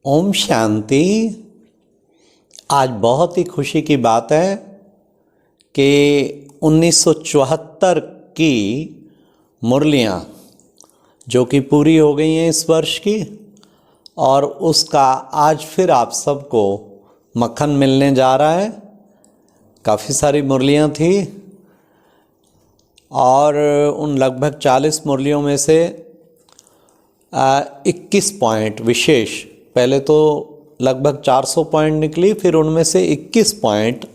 ओम शांति। आज बहुत ही खुशी की बात है कि 1974 की मुरलियाँ जो कि पूरी हो गई हैं इस वर्ष की, और उसका आज फिर आप सबको मक्खन मिलने जा रहा है। काफ़ी सारी मुरलियाँ थी और उन लगभग 40 मुरलियों में से 21 पॉइंट विशेष, पहले तो लगभग 400 पॉइंट निकली, फिर उनमें से 21 पॉइंट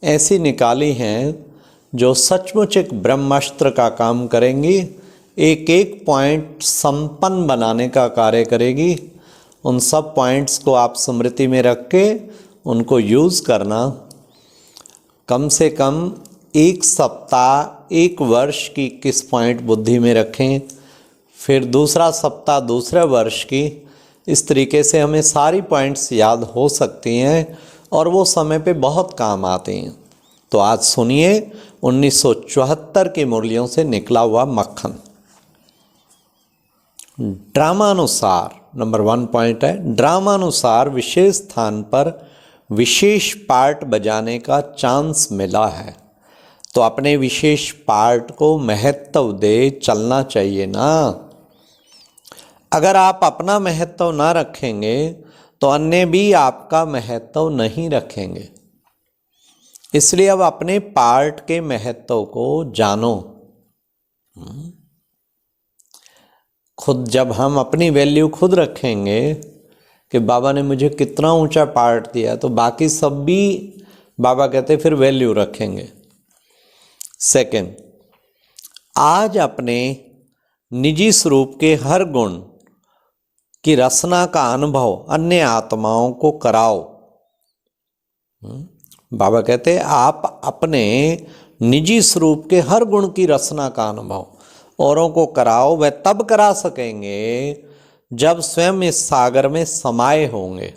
ऐसी निकाली हैं जो सचमुच एक ब्रह्मास्त्र का काम करेंगी। एक एक पॉइंट संपन्न बनाने का कार्य करेगी। उन सब पॉइंट्स को आप स्मृति में रख के उनको यूज़ करना। कम से कम एक सप्ताह एक वर्ष की 21 पॉइंट बुद्धि में रखें, फिर दूसरा सप्ताह दूसरे वर्ष की। इस तरीके से हमें सारी पॉइंट्स याद हो सकती हैं और वो समय पे बहुत काम आती हैं। तो आज सुनिए 1974 की मुरलियों से निकला हुआ मक्खन। ड्रामानुसार नंबर 1 पॉइंट है, ड्रामानुसार विशेष स्थान पर विशेष पार्ट बजाने का चांस मिला है, तो अपने विशेष पार्ट को महत्व दे चलना चाहिए ना। अगर आप अपना महत्व ना रखेंगे तो अन्य भी आपका महत्व नहीं रखेंगे। इसलिए अब अपने पार्ट के महत्व को जानो। खुद जब हम अपनी वैल्यू खुद रखेंगे कि बाबा ने मुझे कितना ऊंचा पार्ट दिया, तो बाकी सब भी बाबा कहते फिर वैल्यू रखेंगे। सेकंड, आज अपने निजी स्वरूप के हर गुण की रचना का अनुभव अन्य आत्माओं को कराओ। बाबा कहते आप अपने निजी स्वरूप के हर गुण की रचना का अनुभव औरों को कराओ। वह तब करा सकेंगे जब स्वयं इस सागर में समाये होंगे।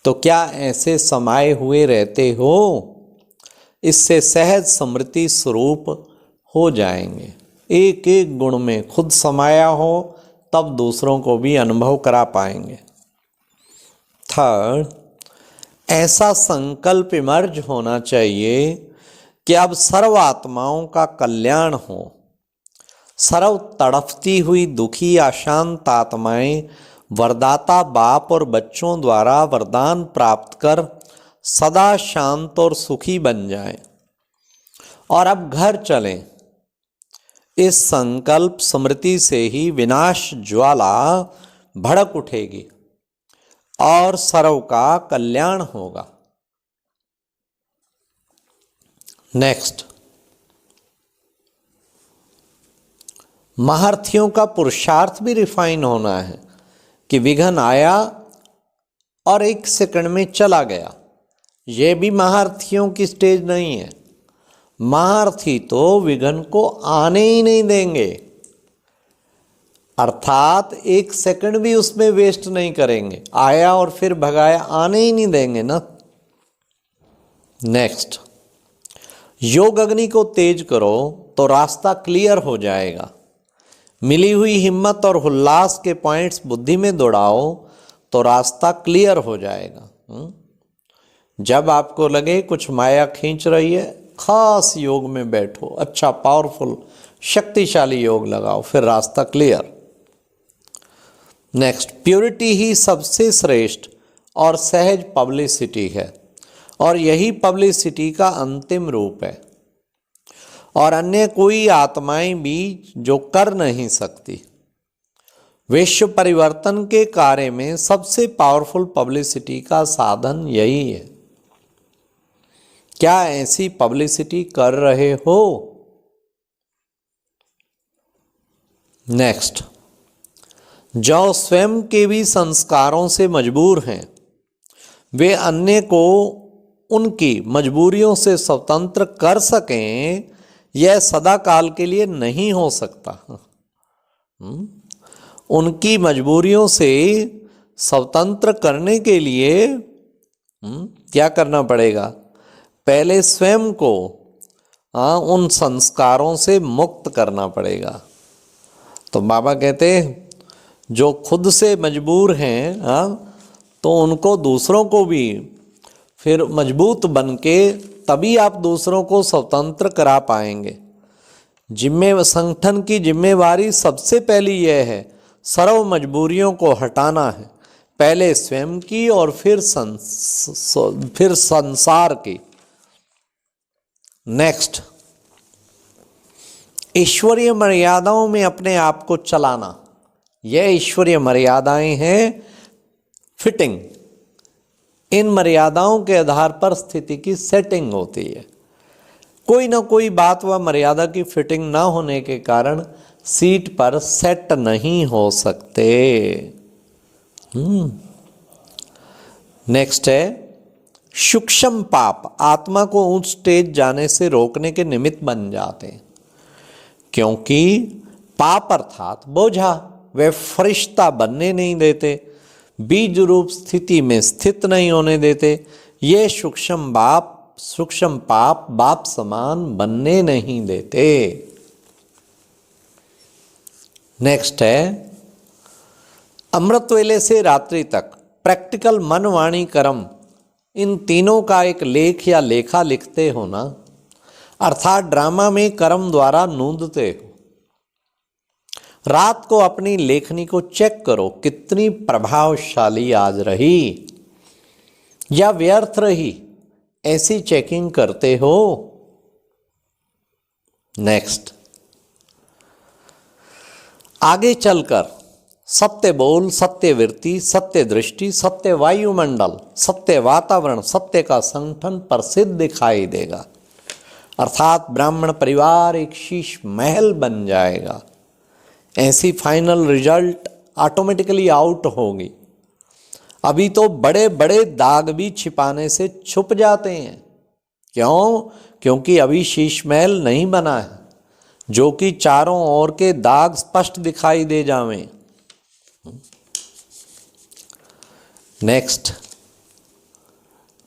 तो क्या ऐसे समाये हुए रहते हो? इससे सहज स्मृति स्वरूप हो जाएंगे। एक एक गुण में खुद समाया हो, तब दूसरों को भी अनुभव करा पाएंगे। थर्ड, ऐसा संकल्प इमर्ज होना चाहिए कि अब सर्व आत्माओं का कल्याण हो। सर्व तड़फती हुई दुखी अशांत आत्माएं वरदाता बाप और बच्चों द्वारा वरदान प्राप्त कर सदा शांत और सुखी बन जाएं और अब घर चलें। इस संकल्प स्मृति से ही विनाश ज्वाला भड़क उठेगी और सर्व का कल्याण होगा। नेक्स्ट, महारथियों का पुरुषार्थ भी रिफाइन होना है कि विघ्न आया और 1 सेकंड में चला गया। यह भी महारथियों की स्टेज नहीं है। महारथी तो विघ्न को आने ही नहीं देंगे, अर्थात 1 सेकंड भी उसमें वेस्ट नहीं करेंगे। आया और फिर भगाया, आने ही नहीं देंगे ना। नेक्स्ट, योग अग्नि को तेज करो तो रास्ता क्लियर हो जाएगा। मिली हुई हिम्मत और उल्लास के पॉइंट्स बुद्धि में दौड़ाओ तो रास्ता क्लियर हो जाएगा। जब आपको लगे कुछ माया खींच रही है, खास योग में बैठो, अच्छा पावरफुल शक्तिशाली योग लगाओ, फिर रास्ता क्लियर। नेक्स्ट, प्योरिटी ही सबसे श्रेष्ठ और सहज पब्लिसिटी है और यही पब्लिसिटी का अंतिम रूप है और अन्य कोई आत्माएं भी जो कर नहीं सकती। विश्व परिवर्तन के कार्य में सबसे पावरफुल पब्लिसिटी का साधन यही है। क्या ऐसी पब्लिसिटी कर रहे हो? नेक्स्ट, जो स्वयं के भी संस्कारों से मजबूर हैं, वे अन्य को उनकी मजबूरियों से स्वतंत्र कर सकें, यह सदा काल के लिए नहीं हो सकता। उनकी मजबूरियों से स्वतंत्र करने के लिए क्या करना पड़ेगा? पहले स्वयं को उन संस्कारों से मुक्त करना पड़ेगा। तो बाबा कहते जो खुद से मजबूर हैं तो उनको दूसरों को भी फिर मजबूत बन के तभी आप दूसरों को स्वतंत्र करा पाएंगे। संगठन की जिम्मेवारी सबसे पहली यह है, सर्व मजबूरियों को हटाना है, पहले स्वयं की और फिर संसार की। नेक्स्ट, ईश्वरीय मर्यादाओं में अपने आप को चलाना। यह ईश्वरीय मर्यादाएं हैं फिटिंग। इन मर्यादाओं के आधार पर स्थिति की सेटिंग होती है। कोई ना कोई बात व मर्यादा की फिटिंग ना होने के कारण सीट पर सेट नहीं हो सकते। नेक्स्ट है सूक्ष्म पाप, आत्मा को उच्च स्टेज जाने से रोकने के निमित्त बन जाते हैं, क्योंकि पाप अर्थात बोझा वे फरिश्ता बनने नहीं देते, बीज रूप स्थिति में स्थित नहीं होने देते। ये सूक्ष्म पाप बाप समान बनने नहीं देते। नेक्स्ट है अमृत वेले से रात्रि तक प्रैक्टिकल मन वाणी कर्म, इन तीनों का एक लेख या लेखा लिखते हो ना, अर्थात ड्रामा में कर्म द्वारा नूंदते हो। रात को अपनी लेखनी को चेक करो, कितनी प्रभावशाली आज रही या व्यर्थ रही, ऐसी चेकिंग करते हो। नेक्स्ट, आगे चलकर सत्य बोल, सत्य वृत्ति, सत्य दृष्टि, सत्य वायुमंडल, सत्य वातावरण, सत्य का संगठन प्रसिद्ध दिखाई देगा, अर्थात ब्राह्मण परिवार एक शीश महल बन जाएगा। ऐसी फाइनल रिजल्ट ऑटोमेटिकली आउट होगी। अभी तो बड़े बड़े दाग भी छिपाने से छुप जाते हैं। क्यों? क्योंकि अभी शीश महल नहीं बना है जो कि चारों ओर के दाग स्पष्ट दिखाई दे जावें। नेक्स्ट,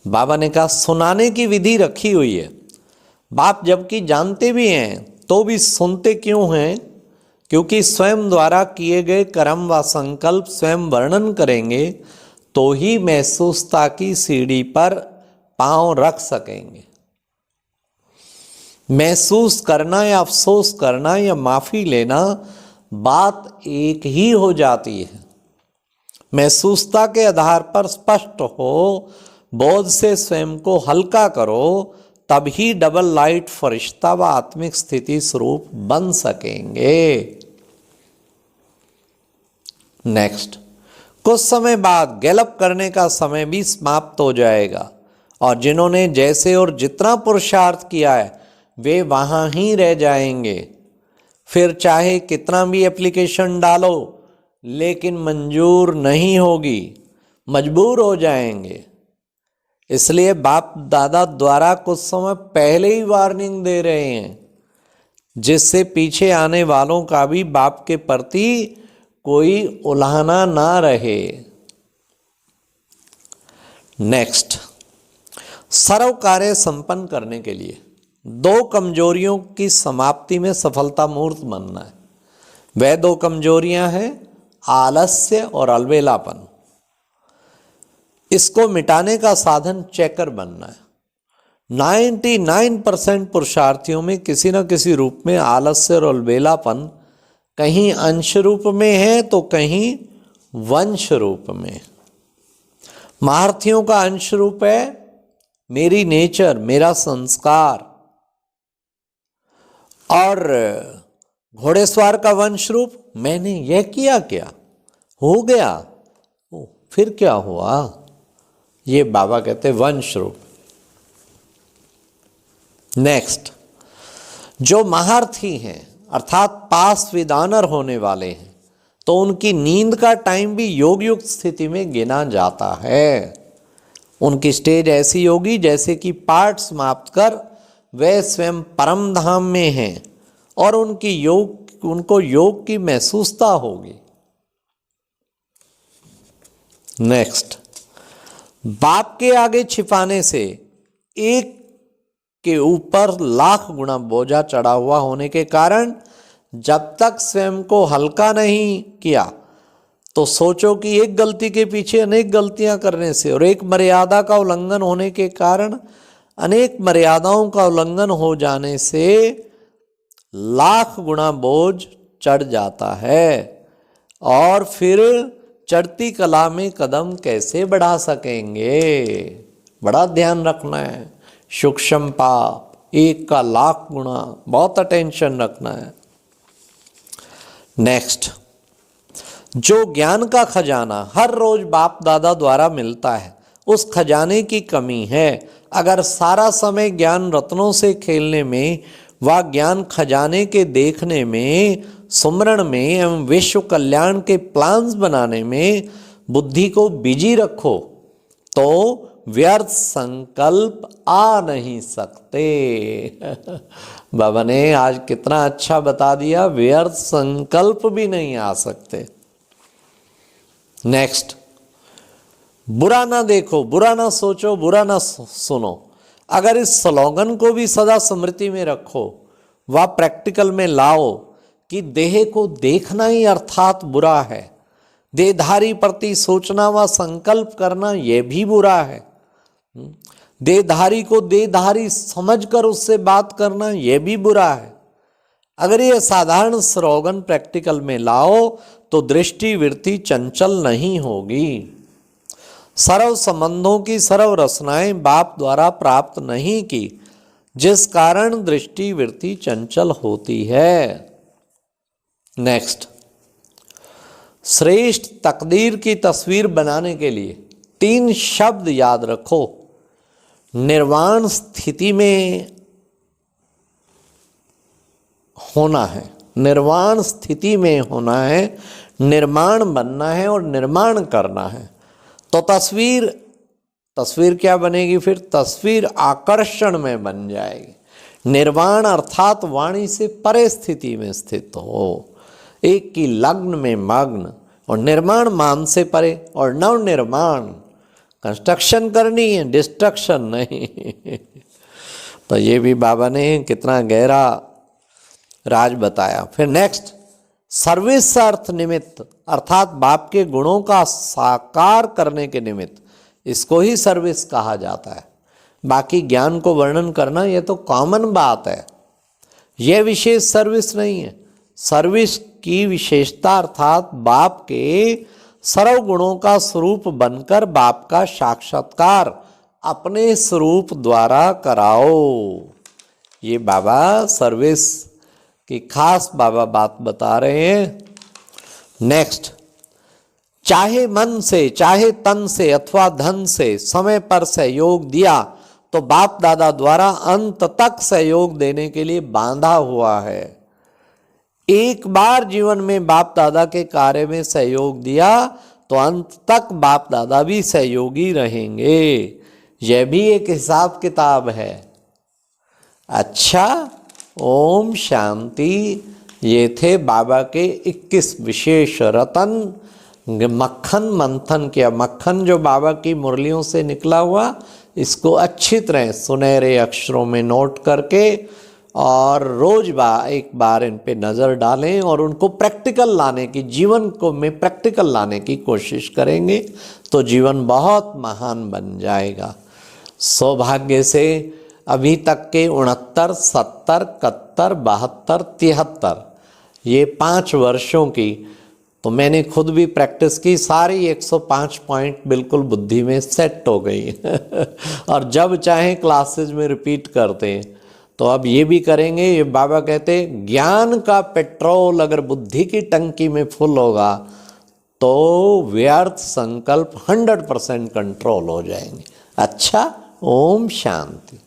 बाबा ने कहा सुनाने की विधि रखी हुई है। बाप जबकि जानते भी हैं तो भी सुनते क्यों हैं? क्योंकि स्वयं द्वारा किए गए कर्म व संकल्प स्वयं वर्णन करेंगे तो ही महसूसता की सीढ़ी पर पांव रख सकेंगे। महसूस करना या अफसोस करना या माफी लेना बात एक ही हो जाती है। महसूसता के आधार पर स्पष्ट हो, बोध से स्वयं को हल्का करो, तभी डबल लाइट फरिश्ता व आत्मिक स्थिति स्वरूप बन सकेंगे। नेक्स्ट, कुछ समय बाद गैलप करने का समय भी समाप्त हो जाएगा और जिन्होंने जैसे और जितना पुरुषार्थ किया है वे वहां ही रह जाएंगे। फिर चाहे कितना भी एप्लीकेशन डालो लेकिन मंजूर नहीं होगी, मजबूर हो जाएंगे। इसलिए बाप दादा द्वारा कुछ समय पहले ही वार्निंग दे रहे हैं, जिससे पीछे आने वालों का भी बाप के प्रति कोई उल्हाना ना रहे। नेक्स्ट, सर्व कार्य संपन्न करने के लिए दो कमजोरियों की समाप्ति में सफलता मूर्त बनना है। वह दो कमजोरियां हैं आलस्य और अलबेलापन। इसको मिटाने का साधन चेकर बनना है। 99% पुरुषार्थियों में किसी न किसी रूप में आलस्य और अलबेलापन कहीं अंश रूप में है तो कहीं वंश रूप में। महारथियों का अंश रूप है मेरी नेचर, मेरा संस्कार, और घोड़ेसवार का वंश रूप मैंने यह किया, क्या हो गया, फिर क्या हुआ, ये बाबा कहते वंश रूप। नेक्स्ट, जो महारथी हैं अर्थात पास विदानर होने वाले हैं तो उनकी नींद का टाइम भी योग युक्त स्थिति में गिना जाता है। उनकी स्टेज ऐसी होगी जैसे कि पाठ समाप्त कर वे स्वयं परम धाम में हैं और उनको योग की महसूसता होगी। नेक्स्ट, बाप के आगे छिपाने से एक के ऊपर लाख गुना बोझा चढ़ा हुआ होने के कारण जब तक स्वयं को हल्का नहीं किया तो सोचो कि एक गलती के पीछे अनेक गलतियां करने से और एक मर्यादा का उल्लंघन होने के कारण अनेक मर्यादाओं का उल्लंघन हो जाने से लाख गुना बोझ चढ़ जाता है और फिर चढ़ती कला में कदम कैसे बढ़ा सकेंगे। बड़ा ध्यान रखना है। सूक्ष्म पाप एक का लाख गुना, बहुत अटेंशन रखना है। नेक्स्ट, जो ज्ञान का खजाना हर रोज बाप दादा द्वारा मिलता है, उस खजाने की कमी है। अगर सारा समय ज्ञान रत्नों से खेलने में व ज्ञान खजाने के देखने में, सुमरण में एवं विश्व कल्याण के प्लान्स बनाने में बुद्धि को बिजी रखो तो व्यर्थ संकल्प आ नहीं सकते। बाबा ने आज कितना अच्छा बता दिया, व्यर्थ संकल्प भी नहीं आ सकते। नेक्स्ट, बुरा ना देखो, बुरा ना सोचो, बुरा ना सुनो। अगर इस स्लोगन को भी सदा स्मृति में रखो व प्रैक्टिकल में लाओ कि देह को देखना ही अर्थात बुरा है, देहधारी प्रति सोचना व संकल्प करना यह भी बुरा है, देहधारी को देहधारी समझकर उससे बात करना यह भी बुरा है। अगर ये साधारण स्लोगन प्रैक्टिकल में लाओ तो दृष्टि वृत्ति चंचल नहीं होगी। सर्व संबंधों की सर्व रचनाएं बाप द्वारा प्राप्त नहीं की, जिस कारण दृष्टि वृत्ति चंचल होती है। नेक्स्ट, श्रेष्ठ तकदीर की तस्वीर बनाने के लिए 3 शब्द याद रखो। निर्वाण स्थिति में होना है, निर्वाण स्थिति में होना है, निर्माण बनना है और निर्माण करना है। तो तस्वीर क्या बनेगी फिर? तस्वीर आकर्षण में बन जाएगी। निर्वाण अर्थात वाणी से परे स्थिति में स्थित हो, एक की लग्न में मग्न, और निर्माण मान से परे, और नव निर्माण कंस्ट्रक्शन करनी है, डिस्ट्रक्शन नहीं। तो ये भी बाबा ने कितना गहरा राज बताया। फिर नेक्स्ट, सर्विस अर्थ निमित्त अर्थात बाप के गुणों का साकार करने के निमित्त, इसको ही सर्विस कहा जाता है। बाकी ज्ञान को वर्णन करना ये तो कॉमन बात है, यह विशेष सर्विस नहीं है। सर्विस की विशेषता अर्थात बाप के सर्व गुणों का स्वरूप बनकर बाप का साक्षात्कार अपने स्वरूप द्वारा कराओ। ये बाबा सर्विस की खास बाबा बात बता रहे हैं। नेक्स्ट, चाहे मन से, चाहे तन से अथवा धन से समय पर सहयोग दिया तो बाप दादा द्वारा अंत तक सहयोग देने के लिए बांधा हुआ है। एक बार जीवन में बाप दादा के कार्य में सहयोग दिया तो अंत तक बाप दादा भी सहयोगी रहेंगे। यह भी एक हिसाब किताब है। अच्छा, ओम शांति। ये थे बाबा के 21 विशेष रतन। मक्खन मंथन किया, मक्खन जो बाबा की मुरलियों से निकला हुआ, इसको अच्छी तरह सुनहरे अक्षरों में नोट करके और रोज एक बार इन पे नज़र डालें और उनको प्रैक्टिकल लाने की, जीवन को में प्रैक्टिकल लाने की कोशिश करेंगे तो जीवन बहुत महान बन जाएगा। सौभाग्य से अभी तक के 69, 70, 71, 72, 73 ये 5 वर्षों की तो मैंने खुद भी प्रैक्टिस की, सारी 105 पॉइंट बिल्कुल बुद्धि में सेट हो गई। और जब चाहें क्लासेस में रिपीट करते हैं। तो अब ये भी करेंगे। ये बाबा कहते ज्ञान का पेट्रोल अगर बुद्धि की टंकी में फुल होगा तो व्यर्थ संकल्प 100% कंट्रोल हो जाएंगे। अच्छा, ओम शांति।